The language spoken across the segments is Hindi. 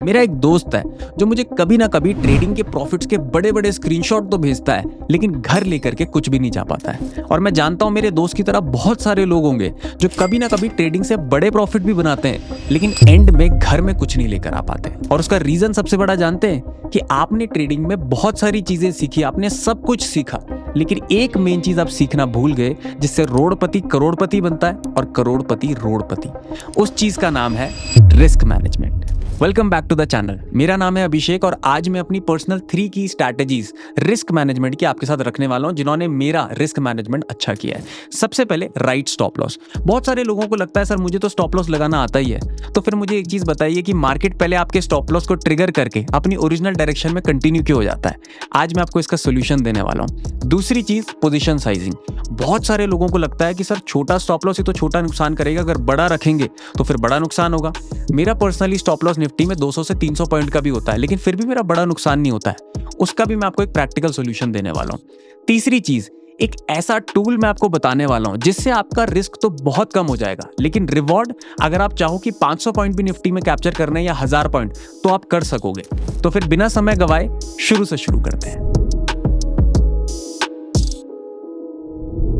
मेरा एक दोस्त है जो मुझे कभी ना कभी ट्रेडिंग के प्रॉफिट्स के बड़े बड़े स्क्रीनशॉट तो भेजता है, लेकिन घर लेकर के कुछ भी नहीं जा पाता है। और मैं जानता हूं मेरे दोस्त की तरह बहुत सारे लोग होंगे जो कभी ना कभी ट्रेडिंग से बड़े प्रॉफिट भी बनाते हैं, लेकिन एंड में घर में कुछ नहीं लेकर आ पाते। और उसका रीजन सबसे बड़ा जानते हैं कि आपने ट्रेडिंग में बहुत सारी चीजें सीखी, आपने सब कुछ सीखा, लेकिन एक मेन चीज आप सीखना भूल गए, जिससे रोडपति करोड़पति बनता है और करोड़पति रोडपति। उस चीज का नाम है risk management. Welcome back to the channel. मेरा नाम है अभिषेक और आज मैं अपनी पर्सनल 3 की स्ट्रैटेजीज रिस्क मैनेजमेंट की आपके साथ रखने वाला हूं, जिन्होंने मेरा रिस्क मैनेजमेंट अच्छा किया है। सबसे पहले राइट स्टॉप लॉस। बहुत सारे लोगों को लगता है सर मुझे तो स्टॉप लॉस लगाना आता ही है, तो फिर मुझे एक चीज बताइए कि मार्केट पहले आपके स्टॉप लॉस को ट्रिगर करके अपनी ओरिजिनल डायरेक्शन में कंटिन्यू क्यों हो जाता है। आज मैं आपको इसका सोल्यूशन देने वाला हूं। दूसरी चीज पोजीशन साइजिंग। बहुत सारे लोगों को लगता है कि सर छोटा स्टॉप लॉस ही तो छोटा नुकसान करेगा, अगर बड़ा रखेंगे तो फिर बड़ा नुकसान होगा। मेरा पर्सनली स्टॉप लॉस निफ्टी में 200 से 300 पॉइंट का भी होता है, लेकिन फिर भी मेरा बड़ा नुकसान नहीं होता है। उसका भी मैं आपको एक प्रैक्टिकल सॉल्यूशन देने वाला हूं। तीसरी चीज, एक ऐसा टूल मैं आपको बताने वाला हूं जिससे आपका रिस्क तो बहुत कम हो जाएगा, लेकिन रिवॉर्ड अगर आप चाहो कि 500 पॉइंट भी निफ्टी में कैप्चर करना है या 1000 पॉइंट, तो आप कर सकोगे। तो फिर बिना समय गवाए शुरू से शुरू करते हैं।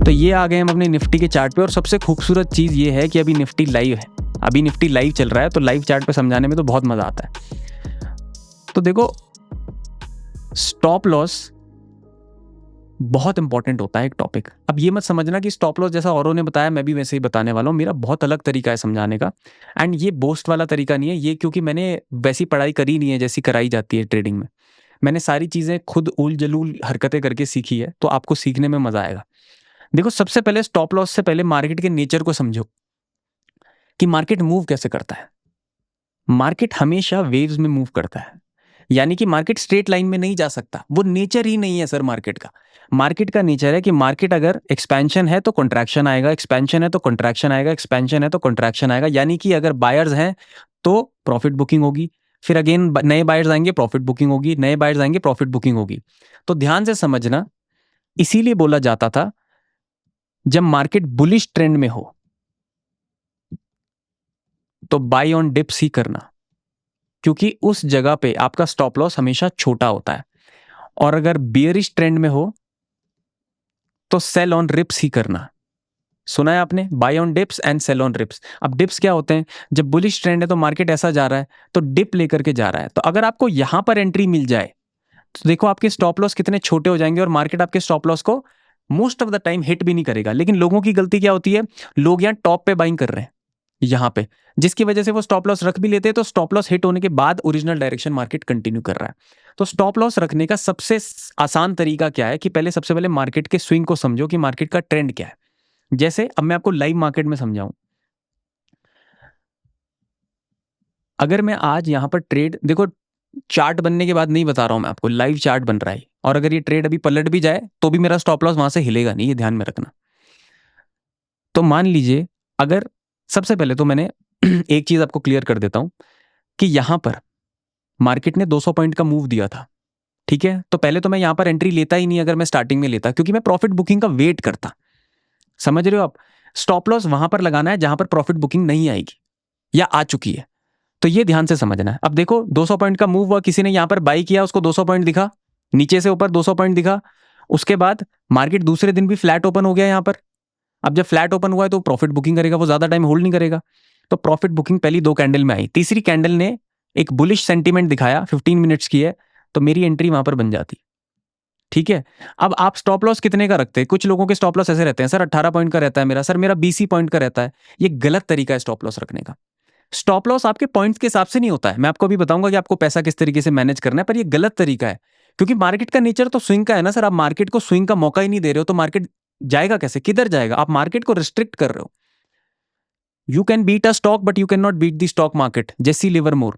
तो ये आ गए हम अपने निफ्टी के चार्ट पे, और सबसे खूबसूरत चीज ये है कि अभी निफ्टी लाइव है। अभी निफ्टी लाइव चल रहा है, तो लाइव चार्ट पे समझाने में तो बहुत मजा आता है। तो देखो, स्टॉप लॉस बहुत इंपॉर्टेंट होता है एक टॉपिक। अब ये मत समझना कि स्टॉप लॉस जैसा औरों ने बताया मैं भी वैसे ही बताने वाला हूँ। मेरा बहुत अलग तरीका है समझाने का, एंड ये बोस्ट वाला तरीका नहीं है ये, क्योंकि मैंने वैसी पढ़ाई करी नहीं है जैसी कराई जाती है ट्रेडिंग में। मैंने सारी चीजें खुद उल जलूल हरकतें करके सीखी है, तो आपको सीखने में मजा आएगा। देखो, सबसे पहले स्टॉप लॉस से पहले मार्केट के नेचर को समझो कि मार्केट मूव कैसे करता है। मार्केट हमेशा वेव्स में मूव करता है, यानी कि मार्केट स्ट्रेट लाइन में नहीं जा सकता। वो नेचर ही नहीं है सर मार्केट का। मार्केट का नेचर है कि मार्केट अगर एक्सपेंशन है तो कंट्रैक्शन आएगा, एक्सपेंशन है तो कंट्रैक्शन आएगा, एक्सपेंशन है तो कंट्रैक्शन आएगा। यानी कि अगर बायर्स हैं तो प्रॉफिट बुकिंग होगी, फिर अगेन नए बायर्स आएंगे, प्रॉफिट बुकिंग होगी, नए बायर्स आएंगे, प्रॉफिट बुकिंग होगी। तो ध्यान से समझना, इसीलिए बोला जाता था जब मार्केट बुलिश ट्रेंड में हो तो बाय ऑन डिप्स ही करना, क्योंकि उस जगह पे आपका स्टॉप लॉस हमेशा छोटा होता है। और अगर बियरिश ट्रेंड में हो तो सेल ऑन रिप्स ही करना। सुना है आपने, buy on dips and sell on rips. अब डिप्स क्या होते हैं? जब बुलिश ट्रेंड है तो मार्केट ऐसा जा रहा है तो डिप लेकर के जा रहा है, तो अगर आपको यहां पर एंट्री मिल जाए तो देखो आपके स्टॉप लॉस कितने छोटे हो जाएंगे और मार्केट आपके स्टॉप लॉस को most of the time hit भी नहीं करेगा। लेकिन लोगों की गलती क्या होती है, लोग यहाँ टॉप पे बाइंग कर रहे हैं यहां पे, जिसकी वजह से वो स्टॉप लॉस रख भी लेते हैं, तो स्टॉप लॉस हिट होने के बाद ओरिजिनल डायरेक्शन मार्केट कंटिन्यू कर रहा है। तो स्टॉप लॉस रखने का सबसे आसान तरीका क्या है कि पहले सबसे पहले मार्केट के स्विंग को समझो कि मार्केट का ट्रेंड क्या है। जैसे अब मैं आपको लाइव मार्केट में समझाऊं, अगर मैं आज यहां पर ट्रेड, देखो चार्ट बनने के बाद नहीं बता रहा हूं मैं आपको, लाइव चार्ट बन रहा है, और अगर ये ट्रेड अभी पलट भी जाए तो भी मेरा स्टॉप लॉस वहां से हिलेगा नहीं, ये ध्यान में रखना। तो मान लीजिए, अगर सबसे पहले तो मैंने एक चीज आपको क्लियर कर देता हूं कि यहां पर मार्केट ने 200 पॉइंट का मूव दिया था, ठीक है। तो पहले तो मैं यहां पर एंट्री लेता ही नहीं अगर मैं स्टार्टिंग में लेता, क्योंकि मैं प्रॉफिट बुकिंग का वेट करता। समझ रहे हो आप? स्टॉप लॉस वहां पर लगाना है जहां पर प्रॉफिट बुकिंग नहीं आएगी या आ चुकी है। तो ये ध्यान से समझना है। अब देखो 200 पॉइंट का मूव हुआ, किसी ने यहां पर बाई किया, उसको 200 पॉइंट दिखा, नीचे से ऊपर 200 पॉइंट दिखा। उसके बाद मार्केट दूसरे दिन भी फ्लैट ओपन हो गया यहां पर। अब जब फ्लैट ओपन हुआ है तो प्रॉफिट बुकिंग करेगा, वो ज्यादा टाइम होल्ड नहीं करेगा। तो प्रॉफिट बुकिंग पहली 2 कैंडल में आई, तीसरी कैंडल ने एक बुलिश सेंटीमेंट दिखाया, 15 मिनट्स की है, तो मेरी एंट्री वहां पर बन जाती। ठीक है। अब आप स्टॉप लॉस कितने का रखते हैं? कुछ लोगों के स्टॉप लॉस ऐसे रहते हैं, सर 18 पॉइंट का रहता है मेरा, सर मेरा 20 पॉइंट का रहता है। ये गलत तरीका है स्टॉप लॉस रखने का। स्टॉप लॉस आपके पॉइंट्स के हिसाब से नहीं होता है। मैं आपको अभी बताऊंगा कि आपको पैसा किस तरीके से मैनेज करना है, पर ये गलत तरीका है, क्योंकि मार्केट का नेचर तो स्विंग का है ना सर। आप मार्केट को स्विंग का मौका ही नहीं दे रहे हो, तो मार्केट जाएगा कैसे, किधर जाएगा? आप मार्केट को रिस्ट्रिक्ट कर रहे हो। You can beat a stock but you can not beat the stock market, Jesse Livermore.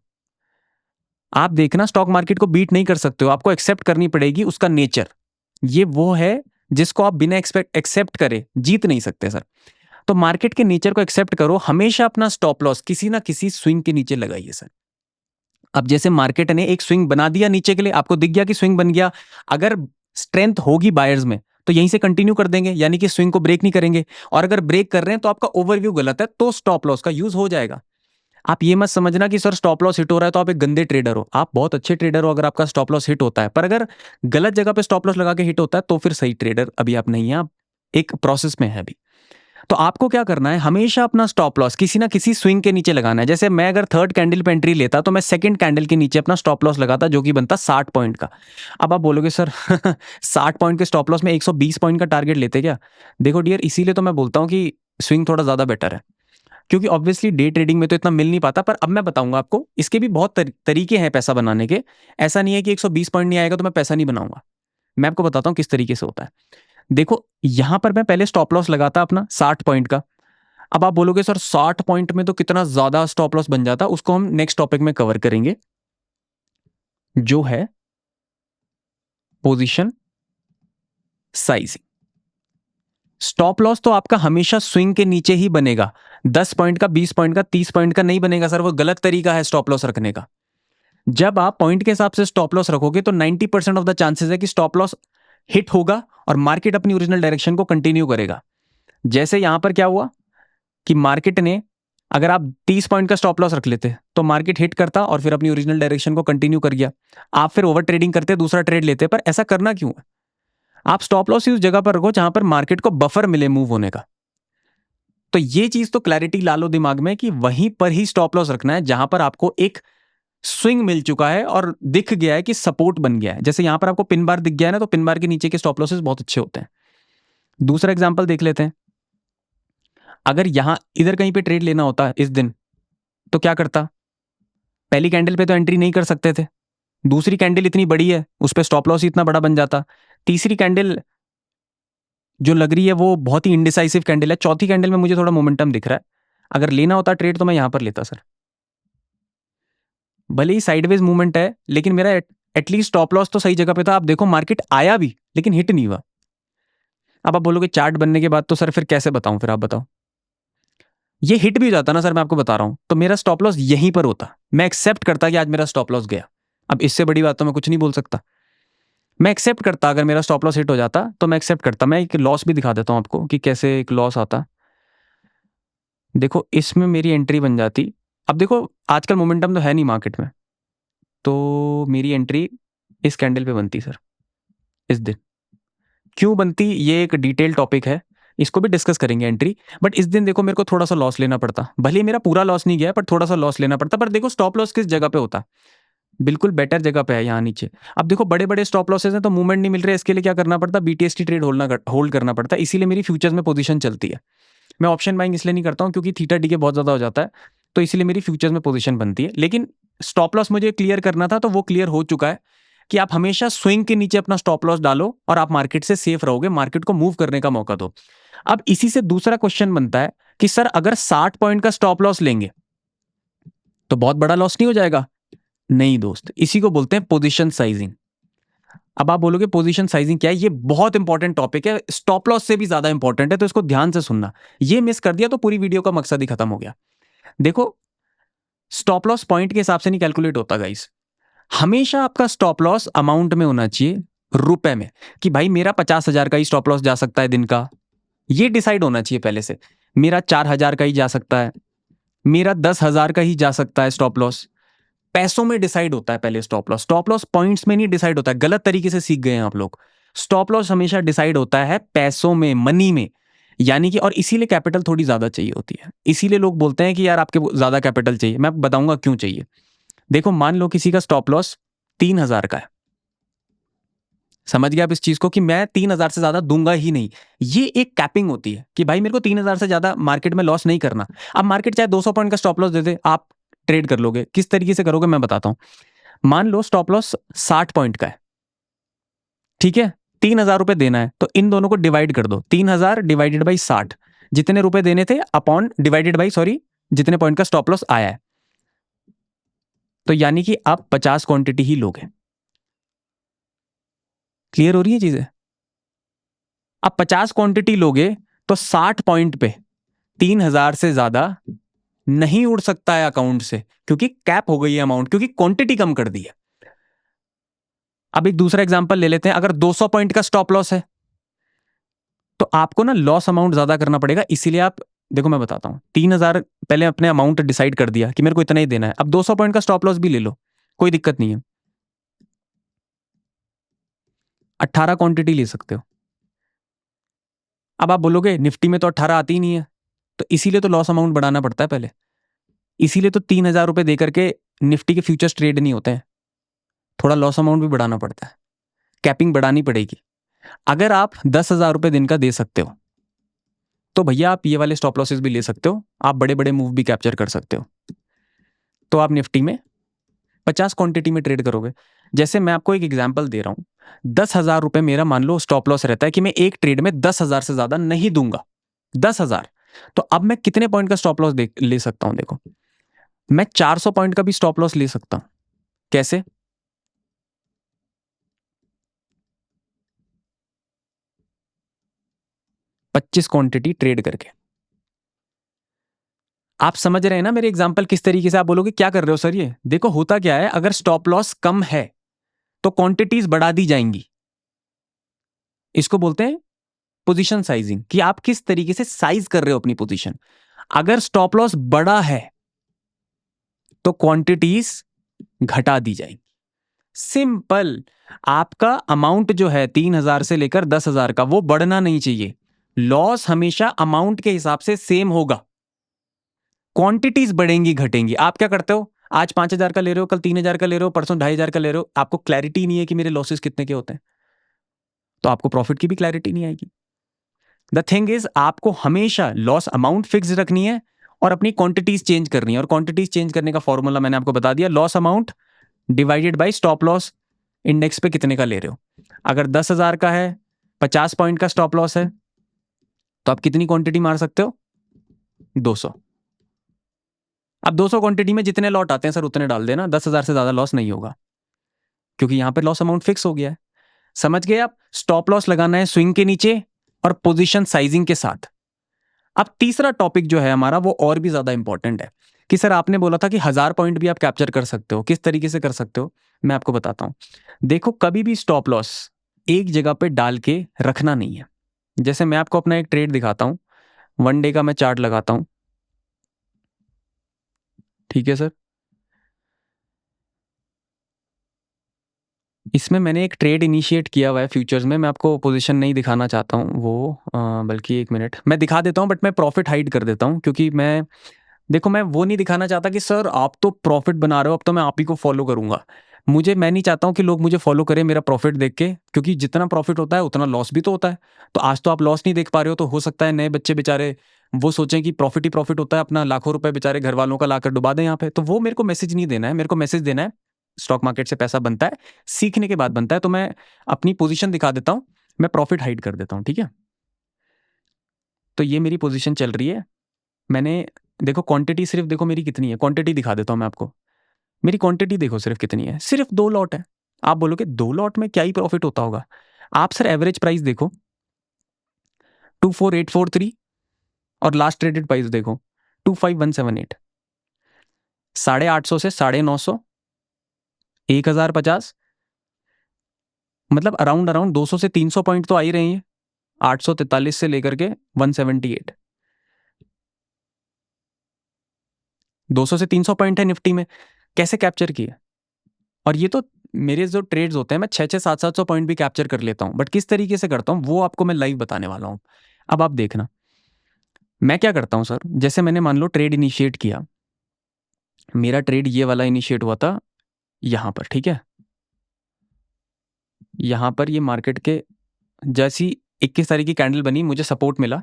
आप देखना, स्टॉक मार्केट को बीट नहीं कर सकते हो, आपको एक्सेप्ट करनी पड़ेगी उसका नेचर। ये वो है जिसको आप बिना एक्सेप्ट करे जीत नहीं सकते सर। तो मार्केट के नेचर को एक्सेप्ट करो, हमेशा अपना स्टॉप लॉस किसी ना किसी स्विंग के नीचे लगाइए सर। अब जैसे मार्केट ने एक स्विंग बना दिया नीचे के लिए, आपको दिख गया कि स्विंग बन गया, अगर स्ट्रेंथ होगी बायर्स में तो यहीं से कंटिन्यू कर देंगे, यानी कि स्विंग को ब्रेक नहीं करेंगे। और अगर ब्रेक कर रहे हैं तो आपका ओवरव्यू गलत है, तो स्टॉप लॉस का यूज हो जाएगा। आप ये मत समझना कि सर स्टॉप लॉस हिट हो रहा है तो आप एक गंदे ट्रेडर हो। आप बहुत अच्छे ट्रेडर हो अगर आपका स्टॉप लॉस हिट होता है, पर अगर गलत जगह पे स्टॉप लॉस लगा के हिट होता है तो फिर सही ट्रेडर अभी आप नहीं है, आप एक प्रोसेस में है अभी। तो आपको क्या करना है, हमेशा अपना स्टॉप लॉस किसी ना किसी स्विंग के नीचे लगाना है। जैसे मैं अगर थर्ड कैंडल पे एंट्री लेता तो मैं सेकंड कैंडल के नीचे अपना स्टॉप लॉस लगाता, जो कि बनता 60 पॉइंट का। अब आप बोलोगे सर 60 पॉइंट के स्टॉप लॉस में 120 पॉइंट का टारगेट लेते क्या? देखो डियर, इसीलिए तो मैं बोलता हूँ कि स्विंग थोड़ा ज्यादा बेटर है, क्योंकि ऑब्वियसली डे ट्रेडिंग में तो इतना मिल नहीं पाता। पर अब मैं बताऊंगा आपको, इसके भी बहुत तरीके हैं पैसा बनाने के। ऐसा नहीं है कि 120 पॉइंट नहीं आएगा तो मैं पैसा नहीं बनाऊंगा। मैं आपको बताता हूँ किस तरीके से होता है। देखो यहां पर मैं पहले स्टॉप लॉस लगाता अपना 60 पॉइंट का। अब आप बोलोगे सर 60 पॉइंट में तो कितना ज्यादा स्टॉप लॉस बन जाता, उसको हम नेक्स्ट टॉपिक में कवर करेंगे, जो है पोजीशन साइजिंग। स्टॉप लॉस तो आपका हमेशा स्विंग के नीचे ही बनेगा। 10 पॉइंट का, 20 पॉइंट का, 30 पॉइंट का नहीं बनेगा सर, वो गलत तरीका है स्टॉप लॉस रखने का। जब आप पॉइंट के हिसाब से स्टॉप लॉस रखोगे तो 90% ऑफ द चांसेस है कि स्टॉप लॉस हिट होगा और मार्केट अपनी ओरिजिनल डायरेक्शन को कंटिन्यू करेगा। जैसे यहां पर क्या हुआ कि मार्केट ने, अगर आप 30 पॉइंट का स्टॉप लॉस रख लेते तो मार्केट हिट करता और फिर अपनी ओरिजिनल डायरेक्शन को कंटिन्यू कर गया। आप फिर ओवर ट्रेडिंग करते, दूसरा ट्रेड लेते। पर ऐसा करना क्यों है? आप स्टॉप लॉस ही उस जगह पर रखो जहां पर मार्केट को बफर मिले मूव होने का। तो ये चीज तो क्लैरिटी ला लो दिमाग में कि वहीं पर ही स्टॉप लॉस रखना है जहां पर आपको एक स्विंग मिल चुका है और दिख गया है कि सपोर्ट बन गया है। जैसे यहां पर आपको पिन बार दिख गया है ना, तो पिन बार के नीचे के स्टॉप लॉसेस बहुत अच्छे होते हैं। दूसरा एग्जांपल देख लेते हैं। अगर यहां इधर कहीं पे ट्रेड लेना होता है इस दिन, तो क्या करता? पहली कैंडल पे तो एंट्री नहीं कर सकते थे, दूसरी कैंडल इतनी बड़ी है उस पर स्टॉप लॉस ही इतना बड़ा बन जाता, तीसरी कैंडल जो लग रही है वो बहुत ही इंडिसाइसिव कैंडल है, चौथी कैंडल में मुझे थोड़ा मोमेंटम दिख रहा है। अगर लेना होता ट्रेड तो मैं यहां पर लेता सर। भले ही साइडवेज मूवमेंट है लेकिन मेरा एटलीस्ट स्टॉप लॉस तो सही जगह पे था। आप देखो मार्केट आया भी लेकिन हिट नहीं हुआ। अब आप बोलोगे चार्ट बनने के बाद तो सर फिर कैसे बताऊं, फिर आप बताओ। ये हिट भी हो जाता ना सर, मैं आपको बता रहा हूं, तो मेरा स्टॉप लॉस यहीं पर होता, मैं एक्सेप्ट करता कि आज मेरा स्टॉप लॉस गया। अब इससे बड़ी बात तो मैं कुछ नहीं बोल सकता। मैं एक्सेप्ट करता, अगर मेरा स्टॉप लॉस हिट हो जाता तो मैं एक्सेप्ट करता। मैं एक लॉस भी दिखा देता हूं आपको कि कैसे एक लॉस आता। देखो इसमें मेरी एंट्री बन जाती। अब देखो आजकल मोमेंटम तो है नहीं मार्केट में, तो मेरी एंट्री इस कैंडल पे बनती सर। इस दिन क्यों बनती, ये एक डिटेल टॉपिक है, इसको भी डिस्कस करेंगे एंट्री। बट इस दिन देखो मेरे को थोड़ा सा लॉस लेना पड़ता, भले ही मेरा पूरा लॉस नहीं गया पर थोड़ा सा लॉस लेना पड़ता। पर देखो स्टॉप लॉस किस जगह पे होता, बिल्कुल बेटर जगह पे है, यहाँ नीचे। अब देखो बड़े बड़े स्टॉप लॉसेस हैं तो मूवमेंट नहीं मिल रहे, इसके लिए क्या करना पड़ता, बीटीएसटी ट्रेड होल्ड करना पड़ता है। इसीलिए मेरी फ्यूचर्स में पोजीशन चलती है। मैं ऑप्शन बाइंग इसलिए नहीं करता हूँ क्योंकि थीटा डी के बहुत ज्यादा हो जाता है, तो इसीलिए मेरी फ्यूचर्स में पोजीशन बनती है। लेकिन स्टॉप लॉस मुझे क्लियर करना था तो वो क्लियर हो चुका है कि आप हमेशा स्विंग के नीचे अपना स्टॉप लॉस डालो और आप मार्केट से सेफ रहोगे, मार्केट को मूव करने का मौका दो। अब इसी से दूसरा क्वेश्चन बनता है कि सर अगर 60 पॉइंट का स्टॉप लॉस लेंगे तो बहुत बड़ा लॉस नहीं हो जाएगा? नहीं दोस्त, इसी को बोलते हैं पोजीशन साइजिंग। अब आप बोलोगे पोजीशन साइजिंग क्या है? ये बहुत इंपॉर्टेंट टॉपिक है, स्टॉप लॉस से भी ज्यादा इंपॉर्टेंट है, तो इसको ध्यान से सुनना। ये मिस कर दिया तो पूरी वीडियो का मकसद ही खत्म हो गया। देखो स्टॉप लॉस पॉइंट के हिसाब से नहीं कैलकुलेट होता गाइस, हमेशा आपका स्टॉप लॉस अमाउंट में होना चाहिए, रुपए में, कि भाई मेरा 50,000 का ही स्टॉप लॉस जा सकता है दिन का, ये डिसाइड होना चाहिए पहले से। मेरा 4,000 का ही जा सकता है, मेरा 10,000 का ही जा सकता है स्टॉप लॉस। पैसों में डिसाइड होता है पहले stop loss, stop loss points में नहीं डिसाइड होता है। गलत तरीके से सीख गए हैं आप लोग। स्टॉप लॉस हमेशा डिसाइड होता है पैसों में, मनी में, यानी कि, और इसीलिए कैपिटल थोड़ी ज्यादा चाहिए होती है। इसीलिए लोग बोलते हैं कि यार आपके ज्यादा कैपिटल चाहिए, मैं बताऊंगा क्यों चाहिए। देखो मान लो किसी का स्टॉप लॉस 3,000 का है, समझ गया आप इस चीज को कि मैं 3,000 से ज्यादा दूंगा ही नहीं। ये एक कैपिंग होती है कि भाई मेरे को 3,000 से ज्यादा मार्केट में लॉस नहीं करना। अब मार्केट चाहे 200 पॉइंट का स्टॉप लॉस दे दे, आप ट्रेड कर लोगे। किस तरीके से करोगे मैं बताता हूं। मान लो स्टॉप लॉस 60 पॉइंट का है, ठीक है, 3,000 रुपए देना है, तो इन दोनों को डिवाइड कर दो, 3,000 डिवाइडेड बाई 60, जितने रुपए देने थे अपॉन डिवाइडेड बाई, सॉरी, जितने पॉइंट का स्टॉप लॉस आया है, तो यानी कि आप 50 क्वांटिटी ही लोगे। क्लियर हो रही है चीजें? आप 50 क्वांटिटी लोगे तो 60 पॉइंट पे 3,000 से ज्यादा नहीं उड़ सकता है अकाउंट से, क्योंकि कैप हो गई है अमाउंट, क्योंकि क्वांटिटी कम कर दी है। अब एक दूसरा एग्जांपल ले लेते हैं। अगर 200 पॉइंट का स्टॉप लॉस है तो आपको ना लॉस अमाउंट ज्यादा करना पड़ेगा, इसीलिए आप देखो मैं बताता हूँ, 3,000 पहले अपने अमाउंट डिसाइड कर दिया कि मेरे को इतना ही देना है। अब 200 पॉइंट का स्टॉप लॉस भी ले लो, कोई दिक्कत नहीं है। 18 क्वांटिटी ले सकते हो। अब आप बोलोगे निफ्टी में तो 18 आती ही नहीं है, तो इसीलिए तो लॉस अमाउंट बढ़ाना पड़ता है पहले। इसीलिए तो 3,000 रुपए देकर के निफ्टी के फ्यूचर्स ट्रेड नहीं होते हैं, थोड़ा लॉस अमाउंट भी बढ़ाना पड़ता है, कैपिंग बढ़ानी पड़ेगी। अगर आप 10,000 रुपए दिन का दे सकते हो तो भैया आप ये वाले स्टॉप लॉसेस भी ले सकते हो, आप बड़े बड़े मूव भी कैप्चर कर सकते हो। तो आप निफ्टी में 50 क्वांटिटी में ट्रेड करोगे। जैसे मैं आपको एक एग्जांपल दे रहा हूं, 10,000 रुपए मेरा मान लो स्टॉप लॉस रहता है कि मैं एक ट्रेड में 10,000 से ज्यादा नहीं दूंगा, 10,000। तो अब मैं कितने पॉइंट का स्टॉप लॉस ले सकता हूं? देखो, मैं 400 पॉइंट का भी स्टॉप लॉस ले सकता हूं। कैसे? 25 क्वांटिटी ट्रेड करके। आप समझ रहे हैं ना मेरे एग्जांपल किस तरीके से? आप बोलोगे क्या कर रहे हो सर ये? देखो होता क्या है, अगर स्टॉप लॉस कम है तो क्वांटिटीज बढ़ा दी जाएंगी। इसको बोलते हैं पोजीशन साइजिंग, कि आप किस तरीके से साइज कर रहे हो अपनी पोजीशन। अगर स्टॉप लॉस बड़ा है तो क्वांटिटीज घटा दी जाएंगी। सिंपल। आपका अमाउंट जो है 3,000 से लेकर 10,000 का, वो बढ़ना नहीं चाहिए। लॉस हमेशा अमाउंट के हिसाब से सेम होगा, क्वांटिटीज बढ़ेंगी घटेंगी। आप क्या करते हो, आज 5,000 का ले रहे हो, कल 3,000 का ले रहे हो, परसों 2,500 का ले रहे हो, आपको क्लैरिटी नहीं है कि मेरे लॉसेस कितने के होते हैं, तो आपको प्रॉफिट की भी क्लैरिटी नहीं आएगी। द थिंग इज, आपको हमेशा लॉस अमाउंट फिक्स रखनी है और अपनी क्वांटिटीज चेंज करनी है। और क्वांटिटीज चेंज करने का फॉर्मूला मैंने आपको बता दिया, loss amount divided by stop loss index पे कितने का ले रहे हो। अगर 10,000 का है, 50 पॉइंट का स्टॉप लॉस है, तो आप कितनी क्वांटिटी मार सकते हो? 200। अब 200 क्वांटिटी में जितने लॉट आते हैं सर उतने डाल देना, 10,000 से ज्यादा लॉस नहीं होगा, क्योंकि यहां पे लॉस अमाउंट फिक्स हो गया है। समझ गए आप? स्टॉप लॉस लगाना है स्विंग के नीचे और पोजीशन साइजिंग के साथ। अब तीसरा टॉपिक जो है हमारा, वो और भी ज्यादा इंपॉर्टेंट है कि सर आपने बोला था कि 1,000 पॉइंट भी आप कैप्चर कर सकते हो। किस तरीके से कर सकते हो मैं आपको बताता हूं। देखो, कभी भी स्टॉप लॉस एक जगह पे डाल के रखना नहीं है। जैसे मैं आपको अपना एक ट्रेड दिखाता हूं, 1 डे का मैं चार्ट लगाता हूं। ठीक है सर, इसमें मैंने एक ट्रेड इनिशिएट किया हुआ है फ्यूचर्स में। मैं आपको पोजीशन नहीं दिखाना चाहता हूँ वो, बल्कि एक मिनट मैं दिखा देता हूँ, बट मैं प्रॉफिट हाइड कर देता हूँ, क्योंकि मैं, देखो मैं वो नहीं दिखाना चाहता कि सर आप तो प्रॉफिट बना रहे हो, अब तो मैं आप ही को फॉलो करूंगा। मैं नहीं चाहता हूँ कि लोग मुझे फॉलो करें मेरा प्रॉफिट देख के, क्योंकि जितना प्रॉफिट होता है उतना लॉस भी तो होता है। तो आज तो आप लॉस नहीं देख पा रहे हो, तो हो सकता है नए बच्चे बेचारे वो सोचें कि प्रॉफिट ही प्रॉफिट होता है, अपना लाखों रुपए बेचारे घर वालों का लाकर डुबा दें यहाँ पे। तो वो मेरे को मैसेज नहीं देना है, मेरे को मैसेज देना है स्टॉक मार्केट से पैसा बनता है, सीखने के बाद बनता है। तो मैं अपनी पोजीशन दिखा देता हूँ, मैं प्रॉफिट हाइड कर देता हूँ, ठीक है। तो ये मेरी पोजीशन चल रही है। मैंने, देखो क्वांटिटी सिर्फ देखो मेरी कितनी है, क्वांटिटी दिखा देता हूँ मैं आपको। मेरी क्वांटिटी देखो सिर्फ कितनी है, सिर्फ 2 लॉट है। आप बोलोगे 2 लॉट में क्या ही प्रॉफिट होता होगा? आप सर एवरेज प्राइस देखो 24,843 और लास्ट ट्रेडेड प्राइस देखो 25,178। 850 से 950, 1,050, मतलब अराउंड अराउंड 200 से 300 पॉइंट तो आ ही रहे हैं। 843 से लेकर के 178, 200 से 300 पॉइंट है निफ्टी में। कैसे कैप्चर किया? और ये तो मेरे जो ट्रेड्स होते हैं, मैं 600 700 पॉइंट भी कैप्चर कर लेता हूं, बट किस तरीके से करता हूं वो आपको मैं लाइव बताने वाला हूं। अब आप देखना मैं क्या करता हूं सर। जैसे मैंने मान लो ट्रेड इनिशिएट किया, मेरा ट्रेड ये वाला इनिशिएट हुआ था यहां पर, ठीक है। यहां पर ये मार्केट के जैसी 21 तारीख की कैंडल बनी, मुझे सपोर्ट मिला।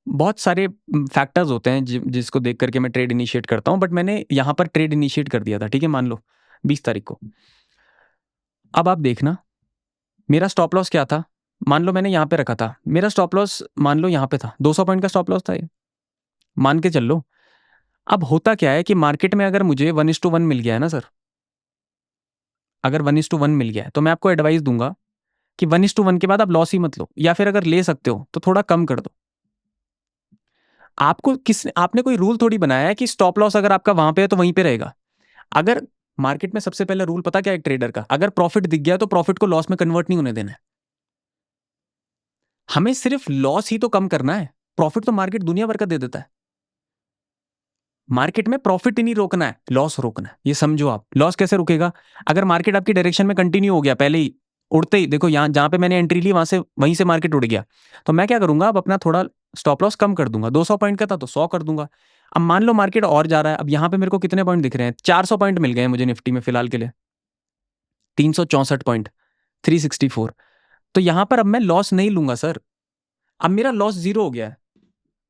बहुत सारे फैक्टर्स होते हैं जिसको देख करके मैं ट्रेड इनिशिएट करता हूं, बट मैंने यहां पर ट्रेड इनिशिएट कर दिया था, ठीक है, मान लो 20 तारीख को। अब आप देखना मेरा स्टॉप लॉस क्या था। मान लो मैंने यहां पे रखा था, मेरा स्टॉप लॉस मान लो यहां पे था, 200 पॉइंट का स्टॉप लॉस था ये, मान के चल लो। अब होता क्या है कि मार्केट में अगर मुझे 1:1 मिल गया है ना सर, अगर 1:1 मिल गया है, तो मैं आपको एडवाइस दूंगा कि 1:1 के बाद आप लॉस ही मत लो, या फिर अगर ले सकते हो तो थोड़ा कम कर दो। आपको आपने कोई रूल थोड़ी बनाया है कि स्टॉप लॉस अगर आपका वहां पे है तो वहीं पे रहेगा। अगर मार्केट में सबसे पहले रूल पता क्या है एक ट्रेडर का, अगर प्रॉफिट दिख गया तो प्रॉफिट को लॉस में कन्वर्ट नहीं होने देना है। हमें सिर्फ लॉस ही तो कम करना है, प्रॉफिट तो मार्केट दुनिया भर का दे देता है। मार्केट में प्रॉफिट ही नहीं रोकना है, लॉस रोकना है। ये समझो आप। लॉस कैसे रुकेगा? अगर मार्केट आपकी डायरेक्शन में कंटिन्यू हो गया, पहले ही उड़ते ही, देखो यहाँ जहां पे मैंने एंट्री ली वहीं से मार्केट उड़ गया, तो मैं क्या करूंगा, अब अपना थोड़ा स्टॉप लॉस कम कर दूंगा। 200 पॉइंट का था तो 100 कर दूंगा। अब मान लो मार्केट और जा रहा है, अब यहाँ पे मेरे को कितने पॉइंट दिख रहे हैं? 400 पॉइंट मिल गए मुझे निफ्टी में फिलहाल के लिए, 364 पॉइंट, 364। तो यहां पर अब मैं लॉस नहीं लूंगा सर। अब मेरा लॉस जीरो हो गया है।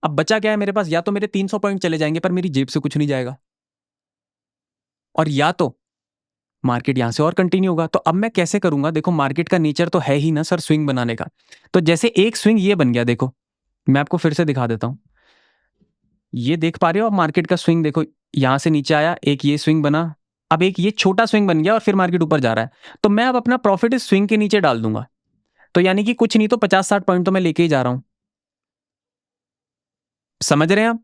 अब बचा क्या है मेरे पास? या तो मेरे 300 पॉइंट चले जाएंगे पर मेरी जेब से कुछ नहीं जाएगा, और या तो मार्केट यहां से और कंटिन्यू होगा। तो अब मैं कैसे करूंगा? देखो मार्केट का नेचर तो है ही ना सर स्विंग बनाने का। तो जैसे एक स्विंग ये बन गया, देखो मैं आपको फिर से दिखा देता हूं। ये देख पा रहे हो आप मार्केट का स्विंग? देखो यहां से नीचे आया, एक ये स्विंग बना, अब एक ये छोटा स्विंग बन गया और फिर मार्केट ऊपर जा रहा है। तो मैं अब अपना प्रॉफिट इस स्विंग के नीचे डाल दूंगा। तो यानी कि कुछ नहीं तो 50-60 पॉइंट तो मैं लेके ही जा रहा हूं। समझ रहे हैं आप?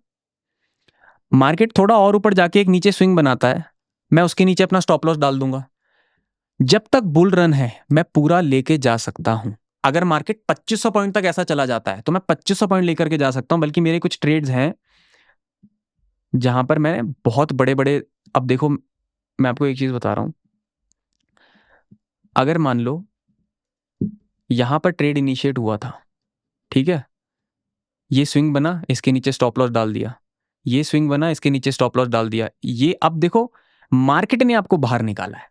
मार्केट थोड़ा और ऊपर जाके एक नीचे स्विंग बनाता है, मैं उसके नीचे अपना स्टॉप लॉस डाल दूंगा। जब तक बुल रन है मैं पूरा लेके जा सकता हूं। अगर मार्केट 2500 पॉइंट तक ऐसा चला जाता है तो मैं 2500 पॉइंट लेकर के जा सकता हूं। बल्कि मेरे कुछ ट्रेड्स हैं जहां पर मैं बहुत बड़े बड़े, अब देखो मैं आपको एक चीज बता रहा हूं। अगर मान लो यहां पर ट्रेड इनिशिएट हुआ था, ठीक है, ये स्विंग बना, इसके नीचे स्टॉप लॉस डाल दिया, ये स्विंग बना, इसके नीचे स्टॉप लॉस डाल दिया, ये अब देखो मार्केट ने आपको बाहर निकाला है।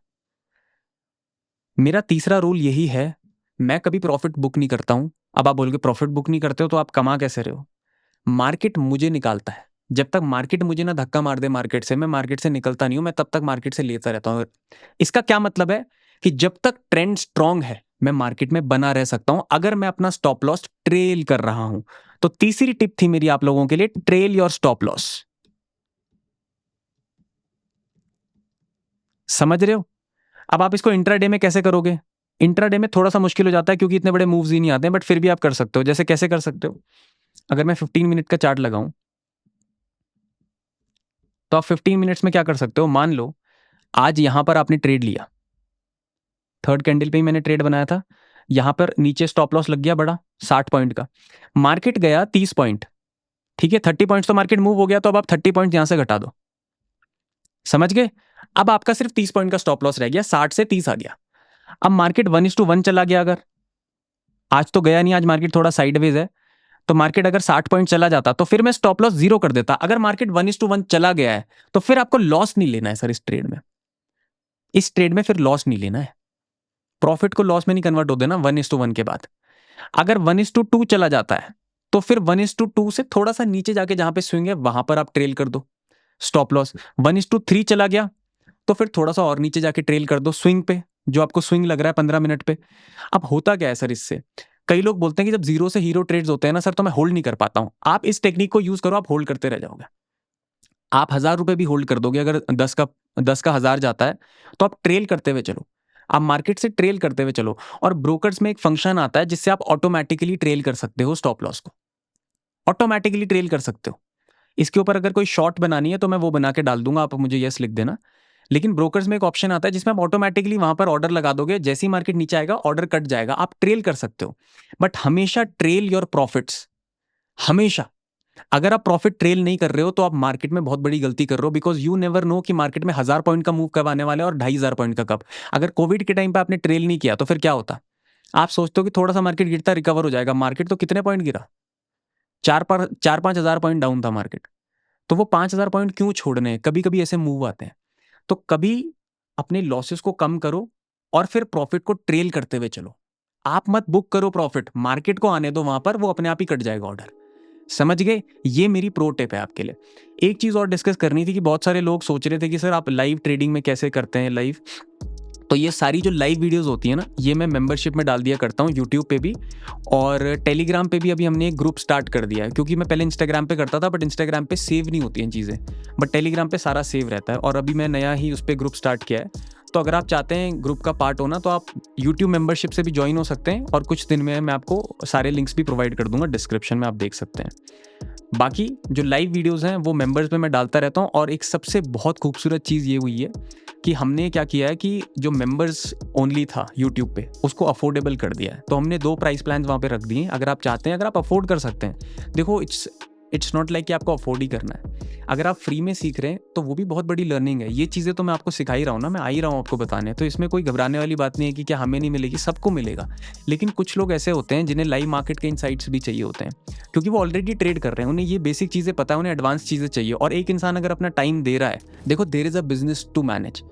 मेरा तीसरा रूल यही है, मैं कभी प्रॉफिट बुक नहीं करता हूं। अब आप बोलोगे प्रॉफिट बुक नहीं करते हो तो आप कमा कैसे रहे हो? मार्केट मुझे निकालता है। जब तक मार्केट मुझे ना धक्का मार दे मार्केट से, मैं मार्केट से निकलता नहीं हूं, मैं तब तक मार्केट से लेता रहता हूं। इसका क्या मतलब है कि जब तक ट्रेंड स्ट्रांग है मैं मार्केट में बना रह सकता हूं, अगर मैं अपना स्टॉप लॉस ट्रेल कर रहा हूं। तो तीसरी टिप थी मेरी आप लोगों के लिए, ट्रेल योर स्टॉप लॉस। समझ रहे हो? अब आप इसको इंट्राडे में कैसे करोगे? इंट्राडे में थोड़ा सा मुश्किल हो जाता है क्योंकि इतने बड़े मूव्स ही नहीं आते हैं, बट फिर भी आप कर सकते हो। जैसे कैसे कर सकते हो? अगर मैं 15 मिनट का चार्ट लगाऊं तो आप 15 मिनट्स में क्या कर सकते हो? मान लो आज यहां पर आपने ट्रेड लिया, थर्ड कैंडल पे ही मैंने ट्रेड बनाया था, यहां पर नीचे स्टॉप लॉस लग गया बड़ा 60 पॉइंट का, मार्केट गया 30 पॉइंट, ठीक है, 30 पॉइंट्स तो मार्केट मूव हो गया, तो अब आप 30 पॉइंट यहां से घटा दो। समझ गए? अब आपका सिर्फ 30 पॉइंट का स्टॉप लॉस रह गया, 60 से 30 आ गया। अब मार्केट 1:1 चला गया, अगर आज तो गया नहीं, आज मार्केट थोड़ा साइडवेज है, तो मार्केट अगर 60 पॉइंट चला जाता तो फिर मैं स्टॉप लॉस 0 कर देता। अगर मार्केट 1:1 चला गया है तो फिर आपको लॉस नहीं लेना है सर। इस ट्रेड में फिर लॉस नहीं लेना है। प्रॉफिट को लॉस में नहीं कन्वर्ट हो देना 1:1 के बाद। अगर 1:2 चला जाता है तो फिर 1:2 से थोड़ा सा नीचे जाके जहां पे स्विंग है वहां पर आप ट्रेल कर दो स्टॉप लॉस। 1:3 चला गया तो फिर थोड़ा सा और नीचे जाके ट्रेल कर दो स्विंग पे, जो आपको स्विंग लग रहा है 15 मिनट पे। अब होता क्या है सर इससे? कई लोग बोलते हैं कि जब जीरो से हीरो ट्रेड्स होते हैं ना सर, तो मैं होल्ड नहीं कर पाता हूं। आप इस टेक्निक को यूज करो, आप होल्ड करते रह जाओगे। आप 1000 रुपए भी होल्ड कर दोगे। अगर 10 का 1000 जाता है तो आप ट्रेल करते हुए चलो, आप मार्केट से ट्रेल करते हुए चलो। और ब्रोकर्स में एक फंक्शन आता है जिससे आप ऑटोमेटिकली ट्रेल कर सकते हो, स्टॉप लॉस को ऑटोमेटिकली ट्रेल कर सकते हो। इसके ऊपर अगर कोई शॉर्ट बनानी है तो मैं वो बना के डाल दूंगा, आप मुझे यस लिख देना। लेकिन ब्रोकर्स में एक ऑप्शन आता है जिसमें आप ऑटोमेटिकली वहां पर ऑर्डर लगा दोगे, जैसे ही मार्केट नीचे आएगा ऑर्डर कट जाएगा, आप ट्रेल कर सकते हो। बट हमेशा ट्रेल योर प्रॉफिट्स। हमेशा अगर आप प्रॉफिट ट्रेल नहीं कर रहे हो तो आप मार्केट में बहुत बड़ी गलती कर रहे हो, बिकॉज यू नेवर नो कि मार्केट में 1000 पॉइंट का मूव कब आने वाले और 2500 पॉइंट का कब। अगर कोविड के टाइम पे आपने ट्रेल नहीं किया तो फिर क्या होता? आप सोचते हो कि थोड़ा सा मार्केट गिरता रिकवर हो जाएगा, मार्केट तो कितने पॉइंट गिरा? 4-5 हजार पॉइंट डाउन था मार्केट। तो वो 5000 पॉइंट क्यों छोड़ने हैं? कभी कभी ऐसे मूव आते हैं। तो कभी अपने लॉसेस को कम करो और फिर प्रॉफिट को ट्रेल करते हुए चलो। आप मत बुक करो प्रॉफिट, मार्केट को आने दो, वहां पर वो अपने आप ही कट जाएगा ऑर्डर। समझ गए? ये मेरी प्रो टिप है आपके लिए। एक चीज और डिस्कस करनी थी कि बहुत सारे लोग सोच रहे थे कि सर आप लाइव ट्रेडिंग में कैसे करते हैं लाइव। तो ये सारी जो लाइव वीडियोस होती है ना, ये मैं मेंबरशिप में डाल दिया करता हूँ, यूट्यूब पे भी और टेलीग्राम पे भी। अभी हमने एक ग्रुप स्टार्ट कर दिया है, क्योंकि मैं पहले इंस्टाग्राम पे करता था, बट इंस्टाग्राम पे सेव नहीं होती हैं चीज़ें, बट टेलीग्राम पे सारा सेव रहता है। और अभी मैं नया ही उस पर ग्रुप स्टार्ट किया है। तो अगर आप चाहते हैं ग्रुप का पार्ट होना तो आप यूट्यूब मेंबरशिप से भी ज्वाइन हो सकते हैं, और कुछ दिन में मैं आपको सारे लिंक्स भी प्रोवाइड कर दूंगा, डिस्क्रिप्शन में आप देख सकते हैं। बाकी जो लाइव वीडियोस हैं वो मेंबर्स में मैं डालता रहता हूँ। और एक सबसे बहुत खूबसूरत चीज़ ये हुई है कि हमने क्या किया है कि जो मेंबर्स ओनली था यूट्यूब पे उसको अफोर्डेबल कर दिया है। तो हमने 2 प्राइस प्लान वहाँ पे रख दिए। अगर आप चाहते हैं, अगर आप अफोर्ड कर सकते हैं, देखो इट्स नॉट लाइक कि आपको अफोर्ड ही करना है। अगर आप फ्री में सीख रहे हैं तो वो भी बहुत बड़ी लर्निंग है। ये चीज़ें तो मैं आपको सिखा ही रहा हूँ ना, मैं आ ही रहा हूँ आपको बताने। तो इसमें कोई घबराने वाली बात नहीं है कि क्या हमें नहीं मिलेगी, सबको मिलेगा। लेकिन कुछ लोग ऐसे होते हैं जिन्हें लाइव मार्केट के इनसाइट्स भी चाहिए होते हैं, क्योंकि वो ऑलरेडी ट्रेड कर रहे हैं, उन्हें ये बेसिक चीज़ें पता है, उन्हें एडवांस चीज़ें चाहिए। और एक इंसान अगर अपना टाइम दे रहा है, देखो there is a business to manage.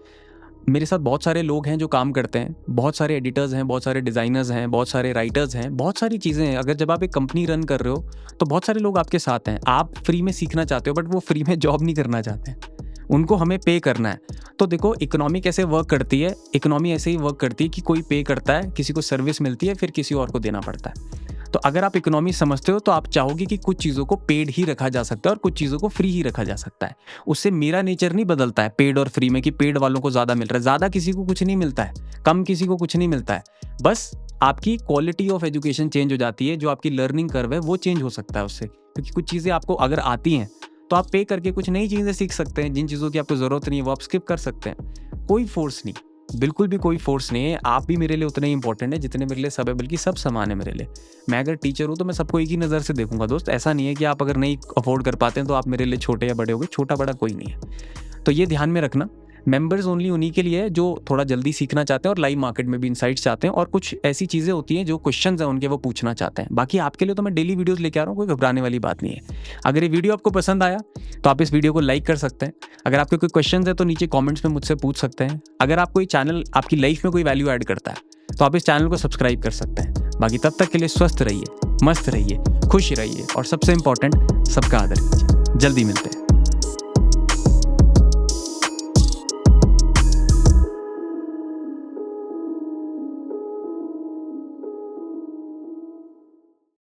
मेरे साथ बहुत सारे लोग हैं जो काम करते हैं, बहुत सारे एडिटर्स हैं, बहुत सारे डिज़ाइनर्स हैं, बहुत सारे राइटर्स हैं, बहुत सारी चीज़ें हैं। अगर जब आप एक कंपनी रन कर रहे हो तो बहुत सारे लोग आपके साथ हैं। आप फ्री में सीखना चाहते हो, बट वो फ्री में जॉब नहीं करना चाहते, उनको हमें पे करना है। तो देखो इकोनॉमी कैसे वर्क करती है, इकोनॉमी ऐसे ही वर्क करती है कि कोई पे करता है, किसी को सर्विस मिलती है, फिर किसी और को देना पड़ता है। तो अगर आप इकोनॉमी समझते हो तो आप चाहोगे कि कुछ चीज़ों को पेड ही रखा जा सकता है और कुछ चीज़ों को फ्री ही रखा जा सकता है। उससे मेरा नेचर नहीं बदलता है पेड और फ्री में कि पेड वालों को ज़्यादा मिल रहा है। ज़्यादा किसी को कुछ नहीं मिलता है, कम किसी को कुछ नहीं मिलता है। बस आपकी क्वालिटी ऑफ एजुकेशन चेंज हो जाती है, जो आपकी लर्निंग कर्व है वो चेंज हो सकता है उससे। क्योंकि कुछ चीज़ें आपको अगर आती हैं तो आप पे करके कुछ नई चीज़ें सीख सकते हैं। जिन चीज़ों की आपको ज़रूरत नहीं है वो आप स्किप कर सकते हैं। कोई फोर्स नहीं, बिल्कुल भी कोई फोर्स नहीं है। आप भी मेरे लिए उतने ही इंपॉर्टेंट है जितने मेरे लिए सब है, बल्कि सब समान है मेरे लिए। मैं अगर टीचर हूँ तो मैं सबको एक ही नज़र से देखूंगा दोस्त। ऐसा नहीं है कि आप अगर नहीं अफोर्ड कर पाते हैं तो आप मेरे लिए छोटे या बड़े हो गए, छोटा बड़ा कोई नहीं है। तो ये ध्यान में रखना, मेंबर्स ओनली उन्हीं के लिए है जो थोड़ा जल्दी सीखना चाहते हैं और लाइव मार्केट में भी इनसाइट्स चाहते हैं, और कुछ ऐसी चीज़ें होती हैं जो क्वेश्चंस हैं उनके वो पूछना चाहते हैं। बाकी आपके लिए तो मैं डेली वीडियोस लेके आ रहा हूँ, कोई घबराने वाली बात नहीं है। अगर ये वीडियो आपको पसंद आया तो आप इस वीडियो को लाइक कर सकते हैं। अगर आपके कोई क्वेश्चंस है तो नीचे कॉमेंट्स में मुझसे पूछ सकते हैं। अगर आपको ये चैनल आपकी लाइफ में कोई वैल्यू ऐड करता है तो आप इस चैनल को सब्सक्राइब कर सकते हैं। बाकी तब तक के लिए स्वस्थ रहिए, मस्त रहिए, खुश रहिए और सबसे इंपॉर्टेंट सबका आदर कीजिए। जल्दी मिलते हैं।